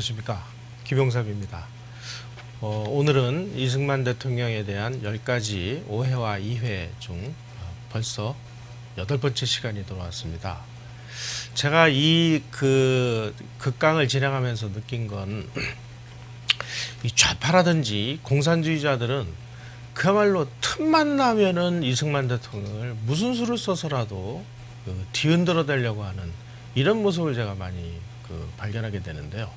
안녕하십니까, 김용삼입니다. 오늘은 이승만 대통령에 대한 10가지 오해와 이해 중 벌써 8번째 시간이 돌아왔습니다. 제가 이 극강을 진행하면서 느낀 건 이 좌파라든지 공산주의자들은 그야말로 틈만 나면은 이승만 대통령을 무슨 수를 써서라도 뒤흔들어 대려고 하는 이런 모습을 제가 많이 발견하게 되는데요.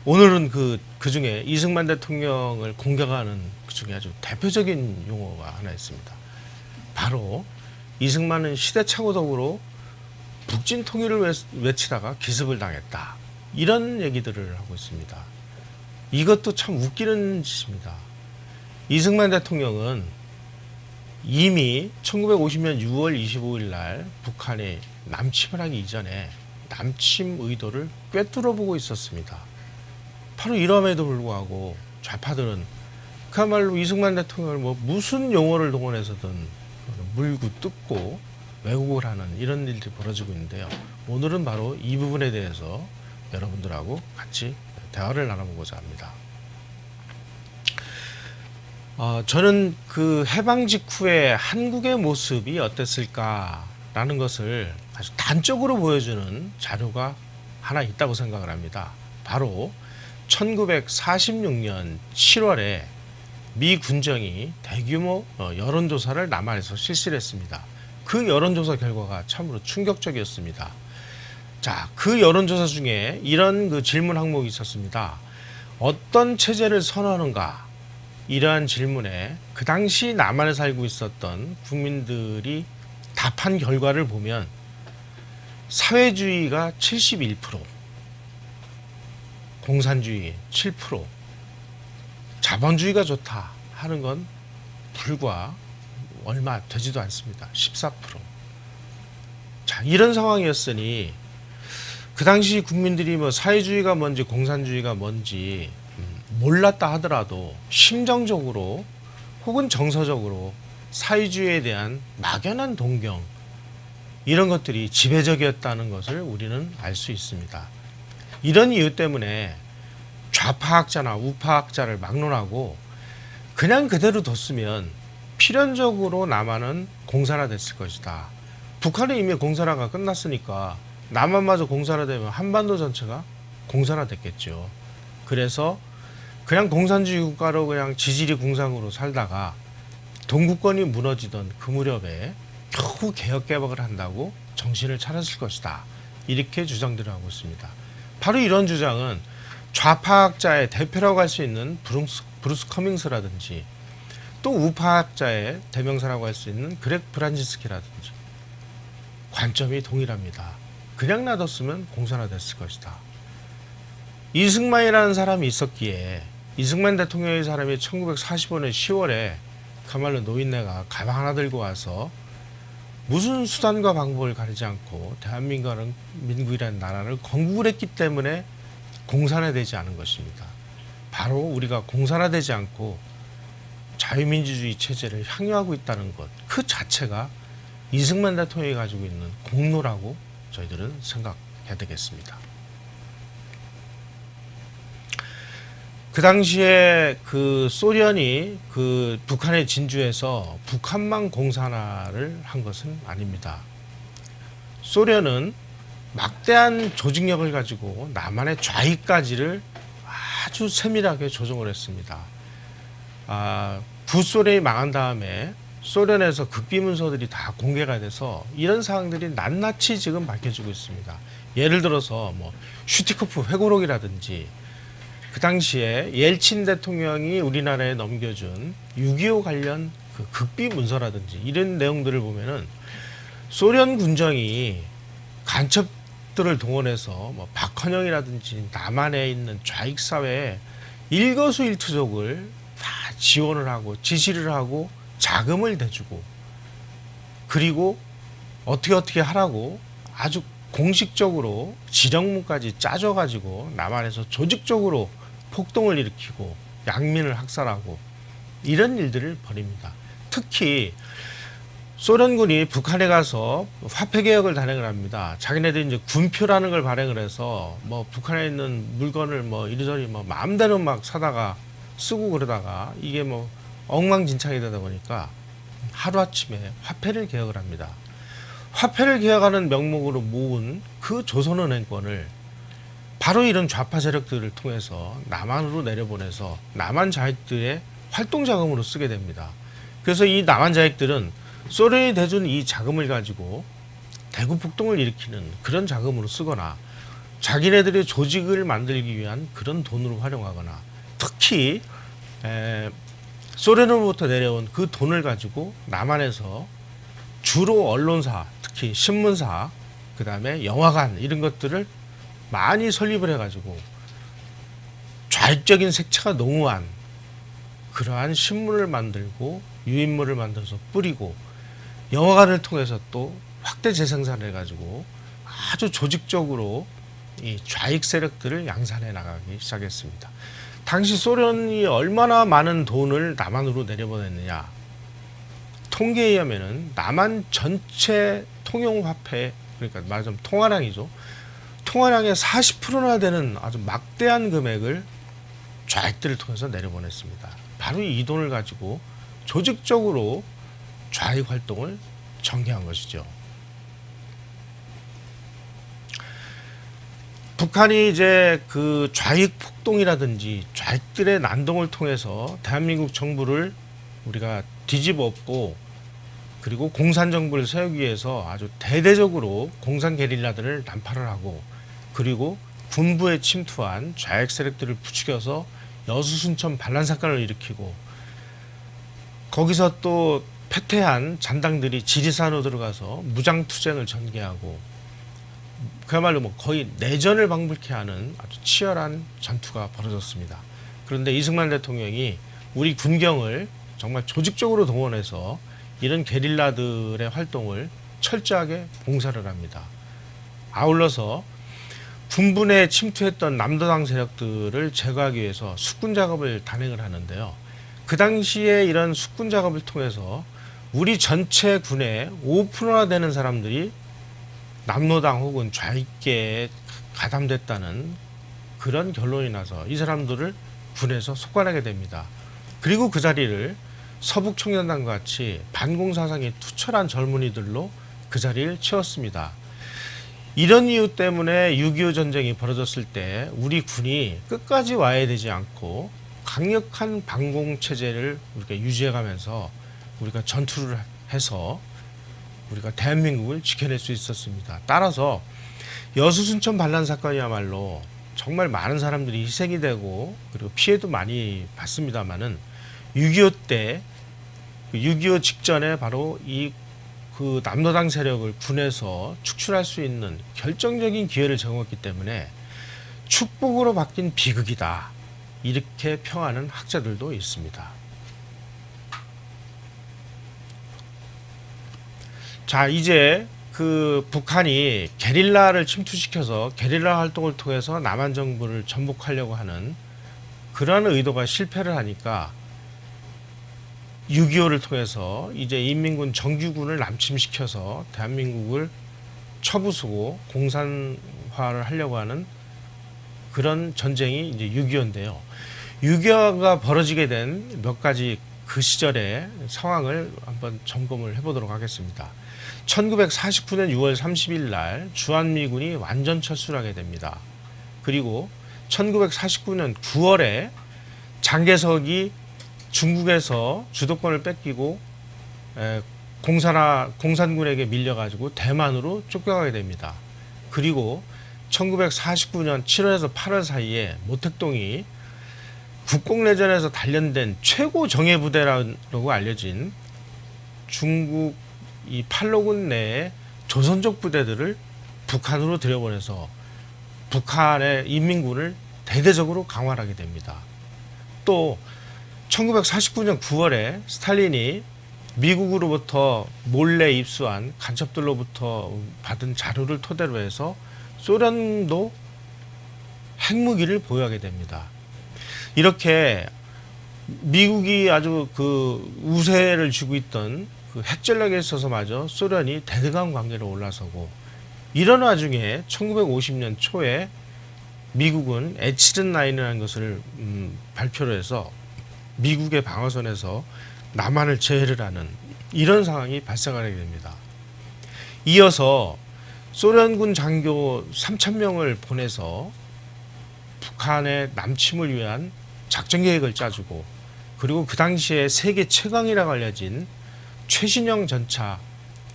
오늘은 그 중에 이승만 대통령을 공격하는 그 중에 아주 대표적인 용어가 하나 있습니다. 바로 이승만은 시대착오적으로 북진 통일을 외치다가 기습을 당했다, 이런 얘기들을 하고 있습니다. 이것도 참 웃기는 짓입니다. 이승만 대통령은 이미 1950년 6월 25일 날 북한에 남침을 하기 이전에 남침 의도를 꿰뚫어 보고 있었습니다. 바로 이럼에도 불구하고 좌파들은 그야말로 이승만 대통령을 무슨 용어를 동원해서든 물고 뜯고 왜곡을 하는 이런 일들이 벌어지고 있는데요. 오늘은 바로 이 부분에 대해서 여러분들하고 같이 대화를 나눠보고자 합니다. 저는 그 해방 직후에 한국의 모습이 어땠을까라는 것을 아주 단적으로 보여주는 자료가 하나 있다고 생각을 합니다. 바로 1946년 7월에 미 군정이 대규모 여론조사를 남한에서 실시를 했습니다. 그 여론조사 결과가 참으로 충격적이었습니다. 자, 그 여론조사 중에 이런 질문 항목이 있었습니다. 어떤 체제를 선호하는가? 이러한 질문에 그 당시 남한에 살고 있었던 국민들이 답한 결과를 보면 사회주의가 71%, 공산주의 7%, 자본주의가 좋다 하는 건 불과 얼마 되지도 않습니다. 14%. 자, 이런 상황이었으니 그 당시 국민들이 사회주의가 뭔지 공산주의가 뭔지 몰랐다 하더라도 심정적으로 혹은 정서적으로 사회주의에 대한 막연한 동경, 이런 것들이 지배적이었다는 것을 우리는 알 수 있습니다. 이런 이유 때문에 좌파학자나 우파학자를 막론하고 그냥 그대로 뒀으면 필연적으로 남한은 공산화됐을 것이다. 북한은 이미 공산화가 끝났으니까 남한마저 공산화되면 한반도 전체가 공산화됐겠죠. 그래서 그냥 공산주의 국가로 그냥 지지리 궁상으로 살다가 동구권이 무너지던 그 무렵에 겨우 개혁개방을 한다고 정신을 차렸을 것이다, 이렇게 주장들을 하고 있습니다. 바로 이런 주장은 좌파학자의 대표라고 할 수 있는 브루스 커밍스라든지 또 우파학자의 대명사라고 할 수 있는 그렉 브란지스키라든지 관점이 동일합니다. 그냥 놔뒀으면 공산화됐을 것이다. 이승만이라는 사람이 있었기에 이승만 대통령의 사람이 1945년 10월에 그야말로 노인네가 가방 하나 들고 와서 무슨 수단과 방법을 가리지 않고 대한민국이라는 나라를 건국을 했기 때문에 공산화되지 않은 것입니다. 바로 우리가 공산화되지 않고 자유민주주의 체제를 향유하고 있다는 것, 그 자체가 이승만 대통령이 가지고 있는 공로라고 저희들은 생각해야 되겠습니다. 그 당시에 소련이 북한에 진주해서 북한만 공산화를 한 것은 아닙니다. 소련은 막대한 조직력을 가지고 남한의 좌익까지를 아주 세밀하게 조정을 했습니다. 구소련이 망한 다음에 소련에서 극비문서들이 다 공개가 돼서 이런 사항들이 낱낱이 지금 밝혀지고 있습니다. 예를 들어서 슈티코프 회고록이라든지 그 당시에 옐친 대통령이 우리나라에 넘겨준 6.25 관련 극비문서라든지 이런 내용들을 보면은 소련 군정이 간첩들을 동원해서 박헌영이라든지 남한에 있는 좌익사회에 일거수일투족을 다 지원을 하고 지시를 하고 자금을 대주고 그리고 어떻게 하라고 아주 공식적으로 지령문까지 짜줘가지고 남한에서 조직적으로 폭동을 일으키고 양민을 학살하고 이런 일들을 벌입니다. 특히 소련군이 북한에 가서 화폐 개혁을 단행을 합니다. 자기네들이 이제 군표라는 걸 발행을 해서 뭐 북한에 있는 물건을 뭐 이리저리 뭐 마음대로 막 사다가 쓰고 그러다가 이게 뭐 엉망진창이 되다 보니까 하루아침에 화폐를 개혁을 합니다. 화폐를 개혁하는 명목으로 모은 그 조선은행권을 바로 이런 좌파 세력들을 통해서 남한으로 내려보내서 남한 자익들의 활동 자금으로 쓰게 됩니다. 그래서 이 남한 자익들은 소련이 대준 이 자금을 가지고 대구 폭동을 일으키는 그런 자금으로 쓰거나 자기네들의 조직을 만들기 위한 그런 돈으로 활용하거나 특히 소련으로부터 내려온 그 돈을 가지고 남한에서 주로 언론사, 특히 신문사, 그 다음에 영화관 이런 것들을 많이 설립을 해가지고 좌익적인 색채가 농후한 그러한 신문을 만들고 유인물을 만들어서 뿌리고 영화관을 통해서 또 확대 재생산을 해가지고 아주 조직적으로 이 좌익 세력들을 양산해 나가기 시작했습니다. 당시 소련이 얼마나 많은 돈을 남한으로 내려보냈느냐. 통계에 의하면은 남한 전체 통용화폐, 그러니까 말하자면 통화량이죠. 통화량의 40%나 되는 아주 막대한 금액을 좌익들을 통해서 내려보냈습니다. 바로 이 돈을 가지고 조직적으로 좌익 활동을 전개한 것이죠. 북한이 이제 그 좌익 폭동이라든지 좌익들의 난동을 통해서 대한민국 정부를 우리가 뒤집어 엎고 그리고 공산 정부를 세우기 위해서 아주 대대적으로 공산 게릴라들을 난파를 하고 그리고 군부에 침투한 좌익 세력들을 부추겨서 여수순천 반란 사건을 일으키고 거기서 또 패퇴한 잔당들이 지리산으로 들어가서 무장투쟁을 전개하고 그야말로 뭐 거의 내전을 방불케 하는 아주 치열한 전투가 벌어졌습니다. 그런데 이승만 대통령이 우리 군경을 정말 조직적으로 동원해서 이런 게릴라들의 활동을 철저하게 봉사를 합니다. 아울러서 군부 내에 침투했던 남도당 세력들을 제거하기 위해서 숙군 작업을 단행을 하는데요. 그 당시에 이런 숙군 작업을 통해서 우리 전체 군의 5%나 되는 사람들이 남노당 혹은 좌익계에 가담됐다는 그런 결론이 나서 이 사람들을 군에서 속관하게 됩니다. 그리고 그 자리를 서북청년단과 같이 반공사상이 투철한 젊은이들로 그 자리를 채웠습니다. 이런 이유 때문에 6.25 전쟁이 벌어졌을 때 우리 군이 끝까지 와야 되지 않고 강력한 반공체제를 우리가 유지해가면서 우리가 전투를 해서 우리가 대한민국을 지켜낼 수 있었습니다. 따라서 여수순천 반란 사건이야말로 정말 많은 사람들이 희생이 되고 그리고 피해도 많이 봤습니다만은 6.25 때 6.25 직전에 바로 이 그 남노당 세력을 군에서 축출할 수 있는 결정적인 기회를 제공했기 때문에 축복으로 바뀐 비극이다. 이렇게 평하는 학자들도 있습니다. 자, 이제 그 북한이 게릴라를 침투시켜서 게릴라 활동을 통해서 남한 정부를 전복하려고 하는 그러한 의도가 실패를 하니까 6.25를 통해서 이제 인민군 정규군을 남침시켜서 대한민국을 처부수고 공산화를 하려고 하는 그런 전쟁이 이제 6.25인데요. 6.25가 벌어지게 된 몇 가지 그 시절의 상황을 한번 점검을 해보도록 하겠습니다. 1949년 6월 30일 날 주한미군이 완전 철수를 하게 됩니다. 그리고 1949년 9월에 장개석이 중국에서 주도권을 뺏기고 공산군에게 밀려가지고 대만으로 쫓겨가게 됩니다. 그리고 1949년 7월에서 8월 사이에 모택동이 국共내전에서 단련된 최고 정예부대라고 알려진 중국 이 팔로군 내의 조선족 부대들을 북한으로 들여보내서 북한의 인민군을 대대적으로 강화하게 됩니다. 또 1949년 9월에 스탈린이 미국으로부터 몰래 입수한 간첩들로부터 받은 자료를 토대로 해서 소련도 핵무기를 보유하게 됩니다. 이렇게 미국이 아주 그 우세를 쥐고 있던 그 핵전략에 있어서마저 소련이 대등한 관계로 올라서고, 이런 와중에 1950년 초에 미국은 에치른 라인이라는 것을 발표를 해서 미국의 방어선에서 남한을 제외를 하는 이런 상황이 발생하게 됩니다. 이어서 소련군 장교 3,000명을 보내서 북한의 남침을 위한 작전 계획을 짜주고, 그리고 그 당시에 세계 최강이라고 알려진 최신형 전차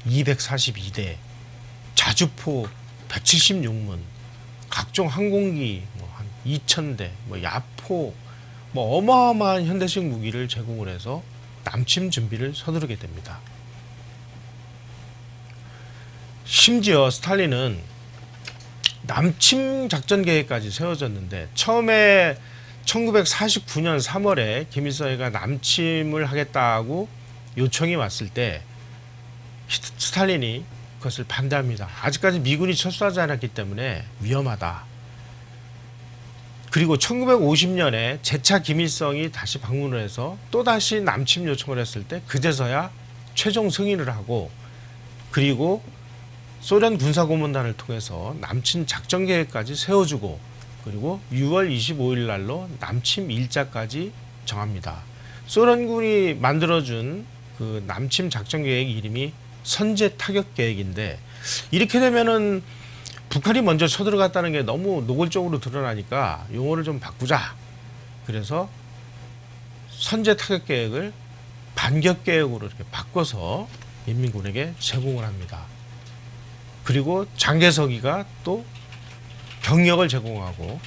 242대, 자주포 176문, 각종 항공기 한 2,000대, 야포, 어마어마한 현대식 무기를 제공을 해서 남침 준비를 서두르게 됩니다. 심지어 스탈린은 남침 작전 계획까지 세워졌는데, 처음에 1949년 3월에 김일성이가 남침을 하겠다고 요청이 왔을 때 스탈린이 그것을 반대합니다. 아직까지 미군이 철수하지 않았기 때문에 위험하다. 그리고 1950년에 재차 김일성이 다시 방문을 해서 또다시 남침 요청을 했을 때 그제서야 최종 승인을 하고, 그리고 소련 군사고문단을 통해서 남침 작전 계획까지 세워주고, 그리고 6월 25일 날로 남침 일자까지 정합니다. 소련군이 만들어준 그 남침 작전 계획 이름이 선제 타격 계획인데, 이렇게 되면은 북한이 먼저 쳐들어갔다는 게 너무 노골적으로 드러나니까 용어를 좀 바꾸자. 그래서 선제 타격 계획을 반격 계획으로 이렇게 바꿔서 인민군에게 제공을 합니다. 그리고 장개석이가 또 병력을 제공하고,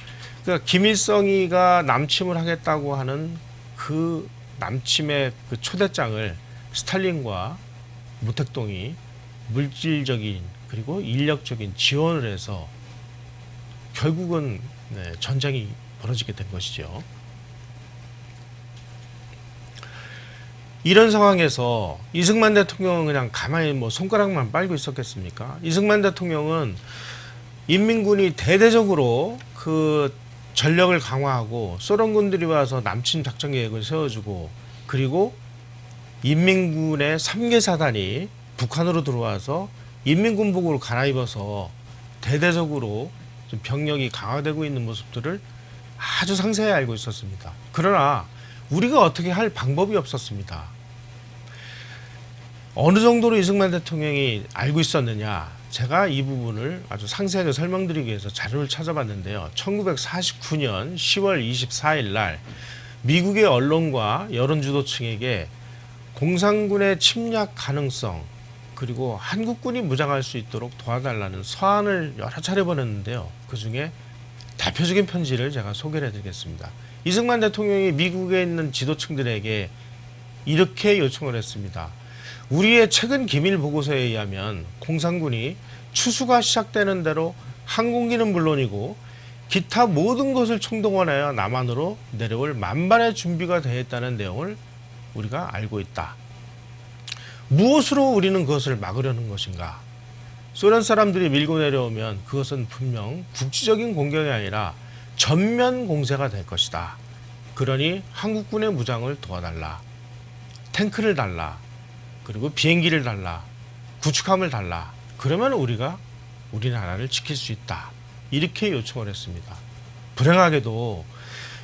그러니까 김일성이가 남침을 하겠다고 하는 그 남침의 그 초대장을 스탈린과 모택동이 물질적인 그리고 인력적인 지원을 해서 결국은 전쟁이 벌어지게 된 것이죠. 이런 상황에서 이승만 대통령은 그냥 가만히 손가락만 빨고 있었겠습니까? 이승만 대통령은 인민군이 대대적으로 그 전력을 강화하고 소련군들이 와서 남침 작전 계획을 세워주고, 그리고 인민군의 3개 사단이 북한으로 들어와서 인민군복으로 갈아입어서 대대적으로 좀 병력이 강화되고 있는 모습들을 아주 상세히 알고 있었습니다. 그러나 우리가 어떻게 할 방법이 없었습니다. 어느 정도로 이승만 대통령이 알고 있었느냐, 제가 이 부분을 아주 상세하게 설명드리기 위해서 자료를 찾아봤는데요. 1949년 10월 24일 날 미국의 언론과 여론주도층에게 공산군의 침략 가능성, 그리고 한국군이 무장할 수 있도록 도와달라는 서한을 여러 차례 보냈는데요. 그 중에 대표적인 편지를 제가 소개를 해드리겠습니다. 이승만 대통령이 미국에 있는 지도층들에게 이렇게 요청을 했습니다. 우리의 최근 기밀 보고서에 의하면 공산군이 추수가 시작되는 대로 항공기는 물론이고 기타 모든 것을 총동원하여 남한으로 내려올 만반의 준비가 되어 있다는 내용을 우리가 알고 있다. 무엇으로 우리는 그것을 막으려는 것인가? 소련 사람들이 밀고 내려오면 그것은 분명 국지적인 공격이 아니라 전면 공세가 될 것이다. 그러니 한국군의 무장을 도와달라. 탱크를 달라. 그리고 비행기를 달라. 구축함을 달라. 그러면 우리가 우리나라를 지킬 수 있다. 이렇게 요청을 했습니다. 불행하게도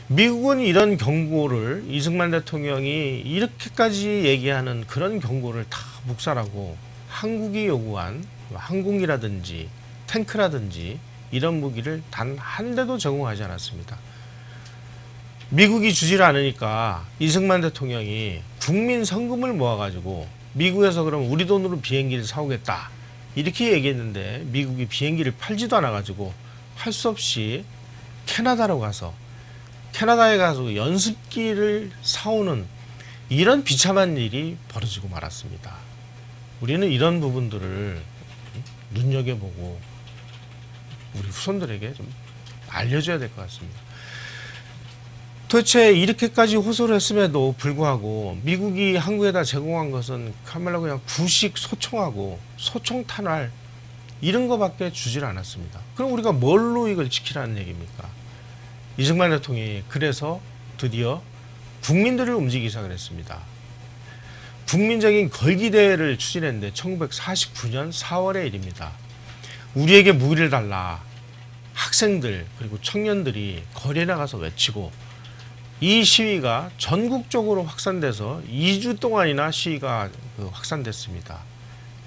미국은 이런 경고를 이승만 대통령이 이렇게까지 얘기하는 그런 경고를 다 묵살하고 한국이 요구한 항공기라든지 탱크라든지 이런 무기를 단 한 대도 제공하지 않았습니다. 미국이 주지를 않으니까 이승만 대통령이 국민 성금을 모아가지고 미국에서 그럼 우리 돈으로 비행기를 사오겠다 이렇게 얘기했는데, 미국이 비행기를 팔지도 않아가지고 할 수 없이 캐나다로 가서 캐나다에 가서 연습기를 사오는 이런 비참한 일이 벌어지고 말았습니다. 우리는 이런 부분들을 눈여겨보고 우리 후손들에게 좀 알려줘야 될 것 같습니다. 도대체 이렇게까지 호소를 했음에도 불구하고 미국이 한국에다 제공한 것은 카멜라 그냥 구식 소총하고 소총 탄환 이런 거밖에 주질 않았습니다. 그럼 우리가 뭘로 이걸 지키라는 얘기입니까? 이승만 대통령이 그래서 드디어 국민들을 움직이기 시작을 했습니다. 국민적인 걸기대회를 추진했는데 1949년 4월의 일입니다. 우리에게 무기를 달라 학생들 그리고 청년들이 거리에 나가서 외치고 이 시위가 전국적으로 확산돼서 2주 동안이나 시위가 확산됐습니다.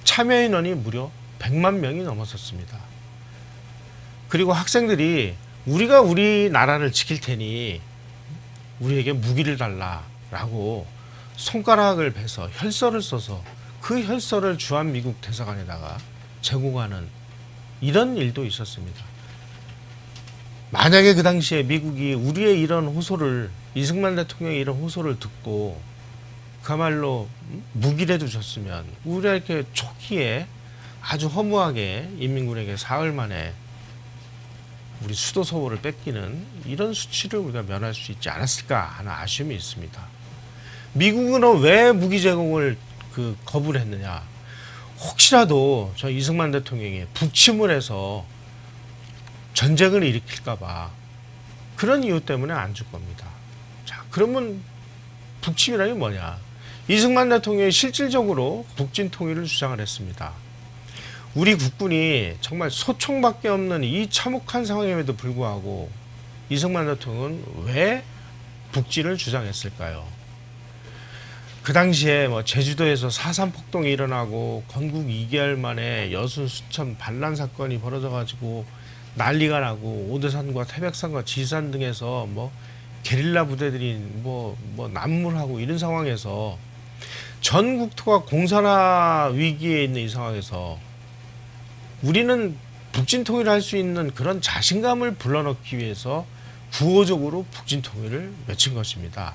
참여 인원이 무려 100만 명이 넘었었습니다. 그리고 학생들이 우리가 우리나라를 지킬 테니 우리에게 무기를 달라라고 손가락을 베서 혈서를 써서 그 혈서를 주한미국 대사관에다가 제공하는 이런 일도 있었습니다. 만약에 그 당시에 미국이 우리의 이런 호소를, 이승만 대통령의 이런 호소를 듣고 그야말로 무기라도 줬으면 우리가 이렇게 초기에 아주 허무하게 인민군에게 사흘 만에 우리 수도 서울을 뺏기는 이런 수치를 우리가 면할 수 있지 않았을까 하는 아쉬움이 있습니다. 미국은 왜 무기 제공을 거부를 했느냐? 혹시라도 저 이승만 대통령이 북침을 해서 전쟁을 일으킬까봐 그런 이유 때문에 안 줄 겁니다. 자, 그러면 북침이라는 게 뭐냐? 이승만 대통령이 실질적으로 북진 통일을 주장을 했습니다. 우리 국군이 정말 소총밖에 없는 이 참혹한 상황임에도 불구하고 이승만 대통령은 왜 북진을 주장했을까요? 그 당시에 제주도에서 4.3 폭동이 일어나고 건국 2개월 만에 여수 수천 반란 사건이 벌어져가지고 난리가 나고 오대산과 태백산과 지산 등에서 게릴라 부대들이 난무하고 이런 상황에서 전 국토가 공산화 위기에 있는 이 상황에서 우리는 북진 통일을 할 수 있는 그런 자신감을 불러넣기 위해서 구호적으로 북진 통일을 외친 것입니다.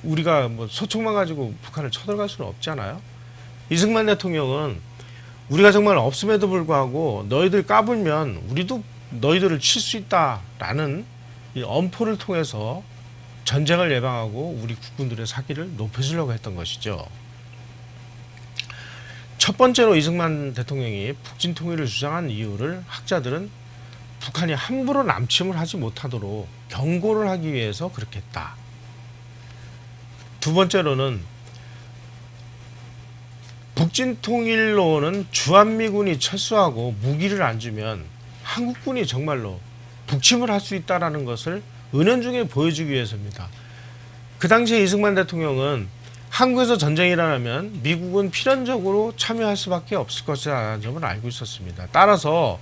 우리가 소총만 가지고 북한을 쳐들어갈 수는 없잖아요. 이승만 대통령은 우리가 정말 없음에도 불구하고 너희들 까불면 우리도 너희들을 칠 수 있다라는 이 엄포를 통해서 전쟁을 예방하고 우리 국군들의 사기를 높여주려고 했던 것이죠. 첫 번째로 이승만 대통령이 북진 통일을 주장한 이유를 학자들은 북한이 함부로 남침을 하지 못하도록 경고를 하기 위해서 그렇게 했다. 두 번째로는 북진 통일로는 주한미군이 철수하고 무기를 안 주면 한국군이 정말로 북침을 할 수 있다는 것을 은연중에 보여주기 위해서입니다. 그 당시에 이승만 대통령은 한국에서 전쟁이 일어나면 미국은 필연적으로 참여할 수밖에 없을 것이라는 점을 알고 있었습니다. 따라서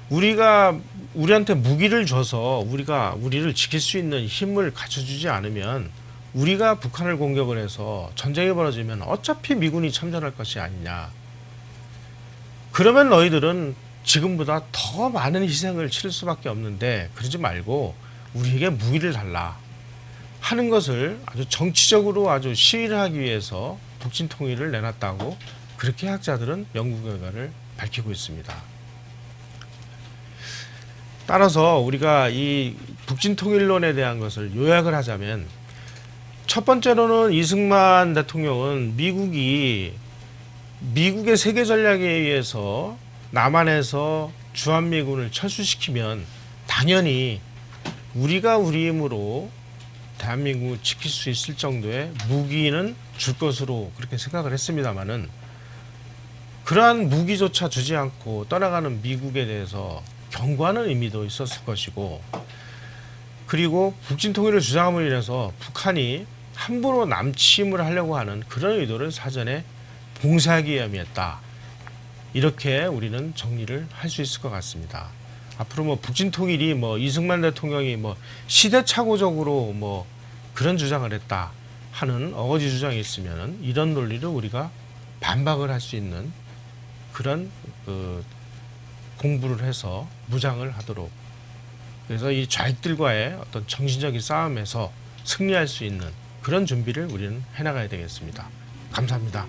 우리한테 무기를 줘서 우리를 지킬 수 있는 힘을 갖춰주지 않으면 우리가 북한을 공격을 해서 전쟁이 벌어지면 어차피 미군이 참전할 것이 아니냐. 그러면 너희들은 지금보다 더 많은 희생을 치를 수밖에 없는데 그러지 말고 우리에게 무기를 달라 하는 것을 아주 정치적으로 아주 시위를 하기 위해서 북진 통일을 내놨다고 그렇게 학자들은 연구 결과를 밝히고 있습니다. 따라서 우리가 이 북진 통일론에 대한 것을 요약을 하자면 첫 번째로는 이승만 대통령은 미국의 세계 전략에 의해서 남한에서 주한미군을 철수시키면 당연히 우리가 우리 힘으로 대한민국을 지킬 수 있을 정도의 무기는 줄 것으로 그렇게 생각을 했습니다마는 그러한 무기조차 주지 않고 떠나가는 미국에 대해서 경고하는 의미도 있었을 것이고, 그리고 북진 통일을 주장함으로 인해서 북한이 함부로 남침을 하려고 하는 그런 의도를 사전에 봉쇄하기 위함이었다. 이렇게 우리는 정리를 할 수 있을 것 같습니다. 앞으로 북진 통일이 이승만 대통령이 시대착오적으로 그런 주장을 했다 하는 어거지 주장이 있으면 이런 논리를 우리가 반박을 할 수 있는 그런 공부를 해서 무장을 하도록, 그래서 이 좌익들과의 어떤 정신적인 싸움에서 승리할 수 있는 그런 준비를 우리는 해나가야 되겠습니다. 감사합니다.